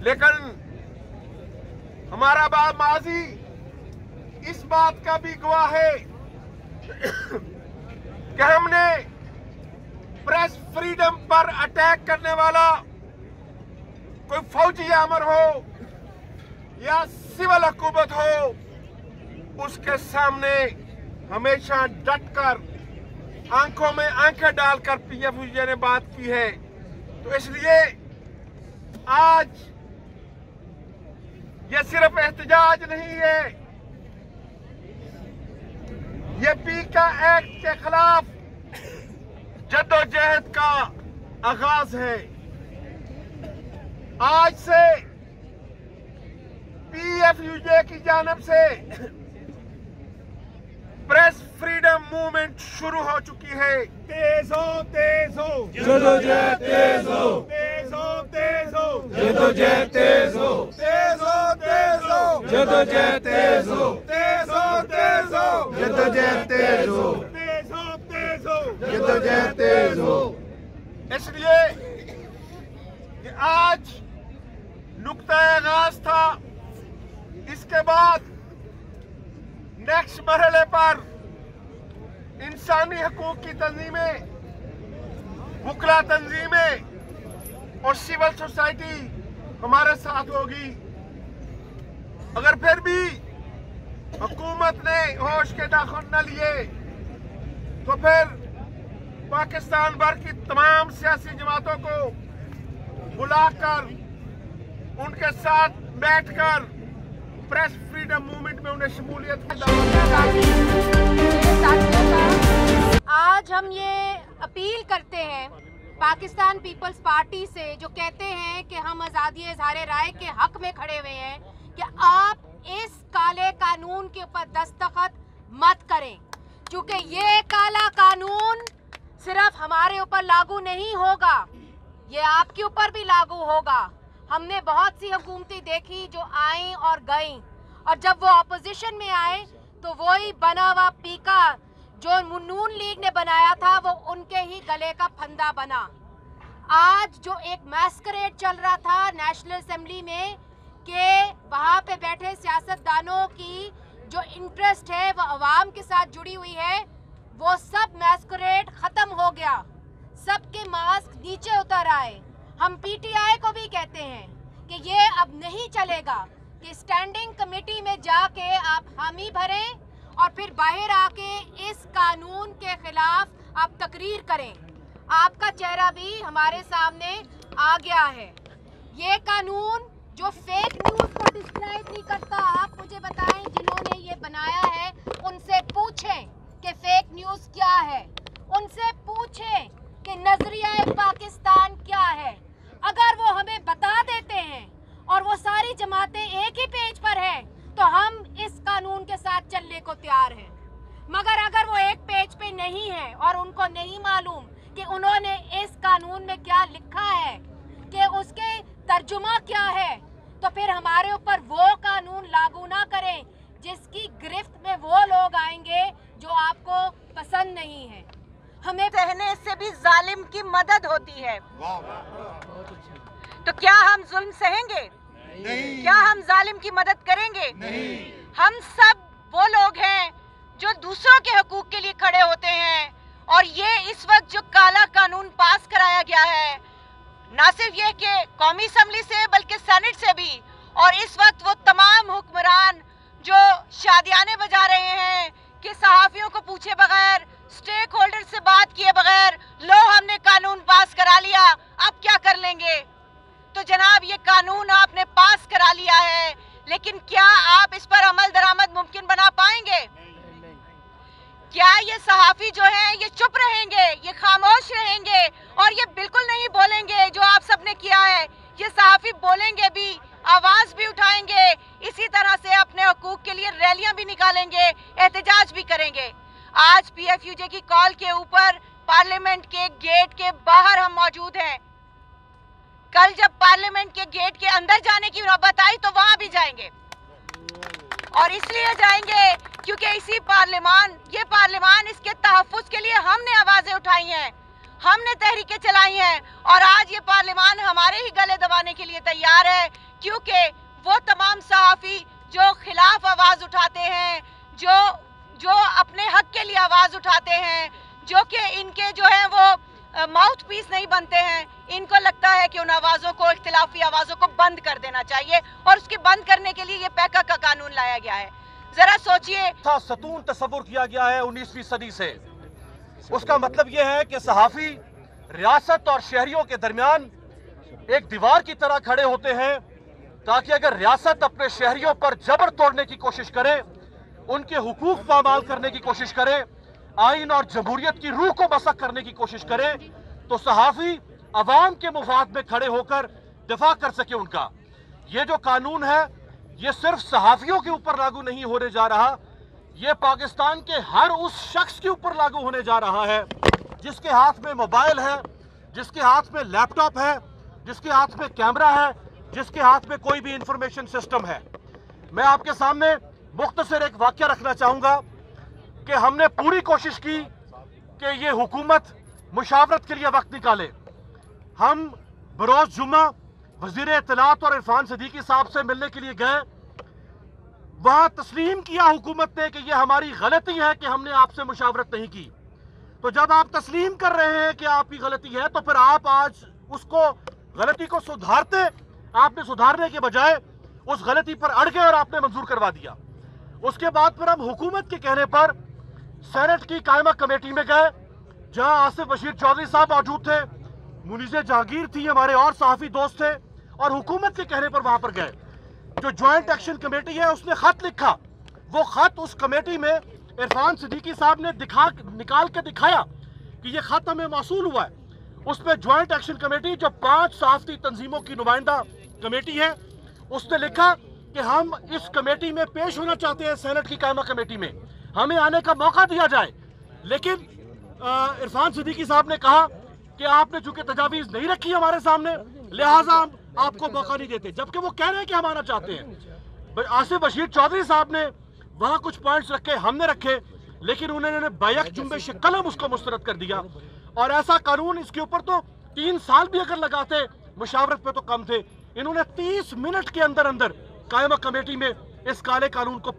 लेकिन हमारा माजी इस बात का भी गवाह है कि हमने प्रेस फ्रीडम पर अटैक करने वाला कोई फौजी आमर हो या सिविल हुकूमत हो, उसके सामने हमेशा डटकर आंखों में आंखें डालकर पीएफयूजे ने बात की है। तो इसलिए आज ये सिर्फ एहतजाज नहीं है, ये पीका एक्ट के खिलाफ जद्दोजहद का आगाज है। आज से पीएफयूजे की जानिब से प्रेस फ्रीडम मूवमेंट शुरू हो चुकी है। तेज हो जद्दोजहद, तेज हो जद्दोजहद, तेज हो जद्दोजहद, तेज हो जद्दोजहद, तेज हो जद्दोजहद, तेज हो। इसलिए कि आज नुक्ता आगाज था, इसके बाद नेक्स्ट मरहले पर इंसानी हकूक की तंजीमें, वकला तंजीमें और सिविल सोसाइटी हमारे साथ होगी। अगर फिर भी हुकूमत ने होश के दाखिल न लिए तो फिर पाकिस्तान भर की तमाम सियासी जमातों को बुलाकर उनके साथ बैठकर प्रेस फ्रीडम मूवमेंट में उन्हें शमूलियत की आज हम ये अपील करते हैं पाकिस्तान पीपल्स पार्टी से, जो कहते हैं कि हम आज़ादी इज़हार राय के हक में खड़े हुए हैं, कि आप इस काले कानून के ऊपर दस्तखत मत करें, क्योंकि ये काला कानून सिर्फ हमारे ऊपर लागू नहीं होगा, ये आपके ऊपर भी लागू होगा। हमने बहुत सी हुकूमतें देखी जो आई और गई, और जब वो अपोजिशन में आए तो वही बना हुआ पीका जो नून लीग ने बनाया था वो उनके ही गले का फंदा बना। आज जो एक मैस्करेड चल रहा था नेशनल असेंबली में कि वहाँ पे बैठे सियासतदानों की जो इंटरेस्ट है वो अवाम के साथ जुड़ी हुई है, वो सब मैस्करेड ख़त्म हो गया, सबके मास्क नीचे उतर आए। हम पीटीआई को भी कहते हैं कि ये अब नहीं चलेगा कि स्टैंडिंग कमेटी में जाके आप हामी भरें और फिर बाहर आके इस कानून के खिलाफ आप तकरीर करें। आपका चेहरा भी हमारे सामने आ गया है। ये कानून जो फेक न्यूज़ को डिस्क्राइब नहीं करता, आप मुझे बताएं जिन्होंने ये बनाया है उनसे पूछें कि फेक न्यूज़ क्या है, उनसे पूछें कि नजरिया पाकिस्तान क्या है। अगर वो हमें बता देते हैं और वो सारी जमातें एक ही पेज पर हैं तो हम इस कानून के साथ चलने को तैयार हैं। मगर अगर वो एक पेज पे नहीं है और उनको नहीं मालूम कि उन्होंने इस कानून में क्या लिखा है, कि उसके तर्जुमा क्या है, तो फिर हमारे ऊपर वो कानून लागू ना करें जिसकी गिरफ्त में वो लोग आएंगे जो आपको पसंद नहीं है। हमें कहने से भी जालिम की मदद होती है। तो क्या हम जुल्म सहेंगे? नहीं। क्या हम जालिम की मदद करेंगे? नहीं। हम सब वो लोग हैं जो दूसरों के हकूक के लिए खड़े होते हैं, और ये इस वक्त जो काला कानून पास कराया गया है, ना सिर्फ ये कि कौमी असम्बली से बल्कि सेनेट से भी, और इस वक्त वो तमाम हुक्मरान जो शादियाने बजा रहे हैं कि सहाफियों को पूछे बगैर, स्टेक होल्डर से बात किए बगैर, लो हमने कानून पास करा लिया, अब क्या कर लेंगे। तो जनाब, ये कानून आपने पास करा लिया है, लेकिन क्या आप इस पर अमल दरामद मुमकिन बना पाएंगे? क्या ये सहाफी जो हैं ये चुप रहेंगे, ये खामोश रहेंगे और ये बिल्कुल नहीं बोलेंगे जो आप सबने किया है? ये सहाफी बोलेंगे भी, आवाज भी उठाएंगे, इसी तरह से अपने हकूक के लिए रैलियां भी निकालेंगे, एहतजाज भी करेंगे। आज पीएफयूजे की कॉल के ऊपर पार्लियामेंट के गेट के बाहर हम मौजूद हैं। कल जब पार्लियामेंट के गेट के अंदर जाने की नौबत आई तो वहां भी जाएंगे, और इसलिए जाएंगे क्योंकि ये पार्लियामान, इसके तहफ्फुज़ के लिए हमने आवाजें उठाई हैं, हमने तहरीकें चलाई हैं, और आज ये पार्लियामान हमारे ही गले दबाने के लिए तैयार है क्योंकि वो तमाम सहाफ़ी जो खिलाफ आवाज उठाते हैं, जो अपने हक के लिए आवाज उठाते हैं, जो कि इनके जो है वो माउथ पीस नहीं बनते हैं, इनको लगता है कि उन आवाजों को, इख्तिलाफी आवाजों को बंद कर देना चाहिए और उसके बंद करने के लिए ये पैका का कानून लाया गया है। जरा सोचिए, सतून तस्वुर किया गया है 19वीं सदी से। उसका मतलब यह है कि सहाफी रियासत और शहरियों के दरमियान एक दीवार की तरह खड़े होते हैं, ताकि अगर रियासत अपने शहरियों पर जबर तोड़ने की कोशिश करे, उनके हुकूक पामाल करने की कोशिश करे, आइन और जमहूरियत की रूह को मसक करने की कोशिश करे, तो सहाफी अवाम के मुफाद में खड़े होकर दिफा कर सके उनका। ये जो कानून है ये सिर्फ सहाफियों के ऊपर लागू नहीं होने जा रहा, ये पाकिस्तान के हर उस शख्स के ऊपर लागू होने जा रहा है जिसके हाथ में मोबाइल है, जिसके हाथ में लैपटॉप है, जिसके हाथ में कैमरा है, जिसके हाथ में कोई भी इंफॉर्मेशन सिस्टम है। मैं आपके सामने मुख्तसर एक वाकया रखना चाहूंगा कि हमने पूरी कोशिश की कि ये हुकूमत मुशावरत के लिए वक्त निकाले। हम बरोज जुम्मा वजीर इत्तलात और इरफान सिद्दीकी साहब से मिलने के लिए गए। वहां तस्लीम किया हुकूमत ने कि यह हमारी गलती है कि हमने आपसे मुशावरत नहीं की। तो जब आप तस्लीम कर रहे हैं कि आपकी गलती है, तो फिर आप आज उसको गलती को सुधारते, आपने सुधारने के बजाय उस गलती पर अड़ गए और आपने मंजूर करवा दिया। उसके बाद फिर हम हुकूमत के कहने पर सेनेट की कायमा कमेटी में गए, जहां आसिफ बशीर चौधरी साहब मौजूद थे, मुनीज़े जहांगीर थी, हमारे और सहाफी दोस्त थे, और हुकूमत के कहने पर वहां पर गए। जो ज्वाइंट एक्शन कमेटी है उसने खत लिखा। वो खत उस कमेटी में इरफान सिद्दीकी साहब ने निकाल के दिखाया कि ये खत हमें मौसूल हुआ है। उसमें ज्वाइंट एक्शन कमेटी, जो 5 सहाफती तंजीमों की नुमाइंदा कमेटी है, उसने लिखा कि हम इस कमेटी में पेश होना चाहते हैं, सेनेट की कायमा कमेटी में हमें आने का मौका दिया जाए। लेकिन इरफान सिद्दीकी साहब ने कहा कि आपने चूंकि तजावीज नहीं रखी हमारे सामने, लिहाजा हम आपको मौका नहीं देते, जबकि वो कह रहे हैं कि हम आना चाहते हैं। आसिफ बशीर चौधरी साहब ने वहां कुछ पॉइंट्स रखे, हमने रखे, लेकिन उन्होंने बैक जुम्बे कलम उसको मुस्तरद कर दिया। और ऐसा कानून, इसके ऊपर तो 3 साल भी अगर लगाते मुशावरत पे तो कम थे। इन्होंने 30 मिनट के अंदर अंदर कायमा कमेटी में इस काले कानून को